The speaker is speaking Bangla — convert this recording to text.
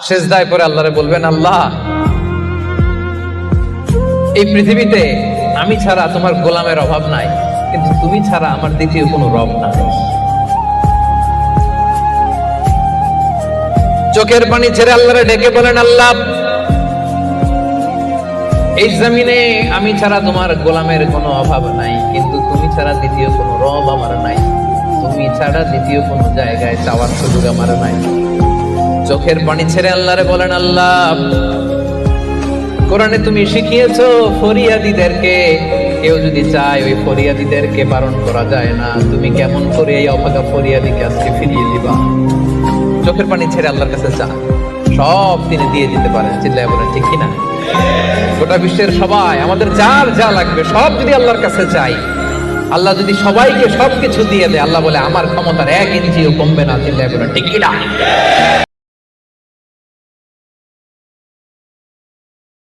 সিজদায় পড়ে আল্লাহরে বলবেন, আল্লাহ এই পৃথিবীতে আমি ছাড়া তোমার গোলামের অভাব নাই, কিন্তু তুমি ছাড়া আমার দ্বিতীয় কোনো রব নাই। চোখের পানি ছেড়ে আল্লাহরে ডেকে বলেন, আল্লাহ এই জমিনে আমি ছাড়া তোমার গোলামের কোনো অভাব নাই, কিন্তু তুমি ছাড়া দ্বিতীয় কোনো রব আমার নাই, তুমি ছাড়া দ্বিতীয় কোনো জায়গায় চাওয়ার সুযোগ আমার নাই। চোখের পানি ছেড়ে আল্লাহরে বলেন, আল্লাহ কোরআনে তুমি শিখিয়েছো ফরিয়াদীদেরকে কেউ যদি চায় ওই ফরিয়াদীদেরকে বারণ করা যায় না, তুমি কেমন করে এই অভাগা ফরিয়াদীকে আজকে ফিরিয়ে দিবা। চোখের পানি ছেড়ে আল্লাহর কাছে চা, সব তিনি দিয়ে দিতে পারেন। চিল্লায় বলেন ঠিক কিনা? গোটা বিশ্বের সবাই আমাদের যার যা লাগবে সব যদি আল্লাহর কাছে চাই, আল্লাহ যদি সবাইকে সবকিছু দিয়ে দেয়, আল্লাহ বলে আমার ক্ষমতার 1 ইঞ্চিও কমবে না। চিল্লায় বলেন ঠিক কিনা?